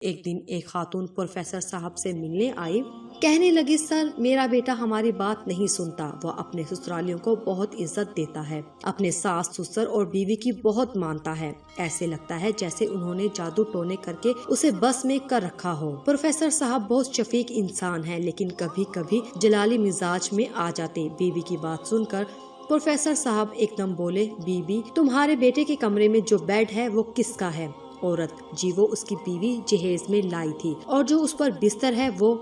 ایک دن ایک خاتون پروفیسر صاحب سے ملنے آئی۔ کہنے لگی، سر میرا بیٹا ہماری بات نہیں سنتا، وہ اپنے سسرالیوں کو بہت عزت دیتا ہے، اپنے ساس سسر اور بیوی کی بہت مانتا ہے، ایسے لگتا ہے جیسے انہوں نے جادو ٹونے کر کے اسے بس میں کر رکھا ہو۔ پروفیسر صاحب بہت شفیق انسان ہیں، لیکن کبھی کبھی جلالی مزاج میں آ جاتے۔ بیوی کی بات سن کر پروفیسر صاحب ایک دم بولے، بیوی تمہارے بیٹے کے کمرے میں جو بیڈ ہے وہ کس کا ہے؟ عورت، جی وہ اس کی بیوی جہیز میں لائی تھی۔ اور جو اس پر بستر ہے وہ؟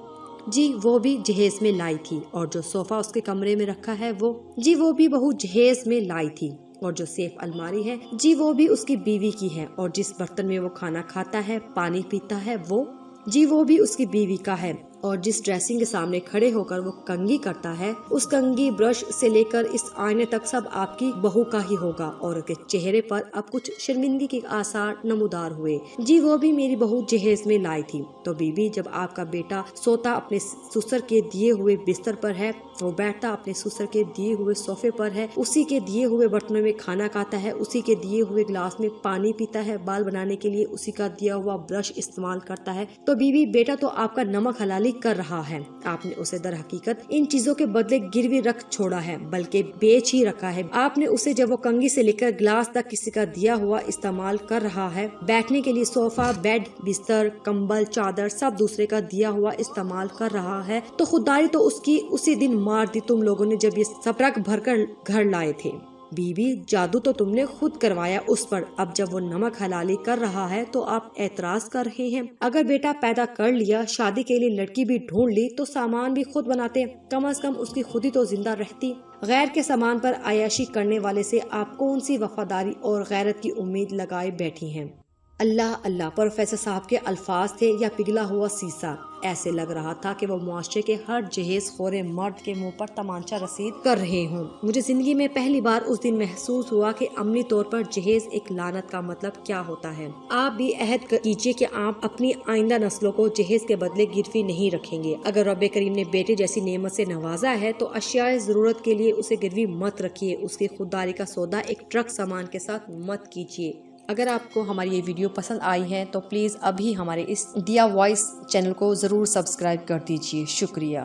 جی وہ بھی جہیز میں لائی تھی۔ اور جو صوفہ اس کے کمرے میں رکھا ہے وہ؟ جی وہ بھی بہو جہیز میں لائی تھی۔ اور جو سیف الماری ہے، جی وہ بھی اس کی بیوی کی ہے۔ اور جس برتن میں وہ کھانا کھاتا ہے، پانی پیتا ہے وہ؟ جی وہ بھی اس کی بیوی کا ہے۔ اور جس ڈریسنگ کے سامنے کھڑے ہو کر وہ کنگھی کرتا ہے، اس کنگھی برش سے لے کر اس آئینے تک سب آپ کی بہو کا ہی ہوگا۔ عورت کے چہرے پر اب کچھ شرمندگی کے آثار نمودار ہوئے۔ جی وہ بھی میری بہو جہیز میں لائی تھی۔ تو بیوی، جب آپ کا بیٹا سوتا اپنے سسر کے دیے ہوئے بستر پر ہے، وہ بیٹھتا اپنے سسر کے دیے ہوئے صوفے پر ہے، اسی کے دیے ہوئے برتنوں میں کھانا کھاتا ہے، اسی کے دیے ہوئے گلاس میں پانی پیتا ہے، بال بنانے کے لیے اسی کا دیا ہوا برش استعمال کرتا ہے، تو بیوی بیٹا تو آپ کا نمک حلالی کر رہا ہے۔ آپ نے اسے در حقیقت ان چیزوں کے بدلے گروی رکھ چھوڑا ہے، بلکہ بیچ ہی رکھا ہے۔ آپ نے اسے جب وہ کنگھی سے لے کر گلاس تک کسی کا دیا ہوا استعمال کر رہا ہے، بیٹھنے کے لیے صوفہ، بیڈ، بستر، کمبل، چادر سب دوسرے کا دیا ہوا استعمال کر رہا ہے، تو خودداری تو اس کی اسی دن مار دی تم لوگوں نے جب یہ سب ٹرک بھر کر گھر لائے تھے۔ بیوی، جادو تو تم نے خود کروایا اس پر، اب جب وہ نمک حلالی کر رہا ہے تو آپ اعتراض کر رہے ہیں؟ اگر بیٹا پیدا کر لیا، شادی کے لیے لڑکی بھی ڈھونڈ لی، تو سامان بھی خود بناتے، کم از کم اس کی خودی تو زندہ رہتی۔ غیر کے سامان پر عیاشی کرنے والے سے آپ کون سی وفاداری اور غیرت کی امید لگائے بیٹھی ہیں؟ اللہ اللہ، پروفیسر صاحب کے الفاظ تھے یا پگھلا ہوا سیسا؟ ایسے لگ رہا تھا کہ وہ معاشرے کے ہر جہیز خور مرد کے منہ پر تمانچہ رسید کر رہے ہوں۔ مجھے زندگی میں پہلی بار اس دن محسوس ہوا کہ عملی طور پر جہیز ایک لعنت کا مطلب کیا ہوتا ہے۔ آپ بھی عہد کیجیے کہ آپ اپنی آئندہ نسلوں کو جہیز کے بدلے گروی نہیں رکھیں گے۔ اگر رب کریم نے بیٹے جیسی نعمت سے نوازا ہے تو اشیاء ضرورت کے لیے اسے گروی مت رکھیے، اس کی خودداری کا سودا ایک ٹرک سامان کے ساتھ مت کیجیے۔ اگر آپ کو ہماری یہ ویڈیو پسند آئی ہے تو پلیز ابھی ہمارے اس دیا وائس چینل کو ضرور سبسکرائب کر دیجیے۔ شکریہ۔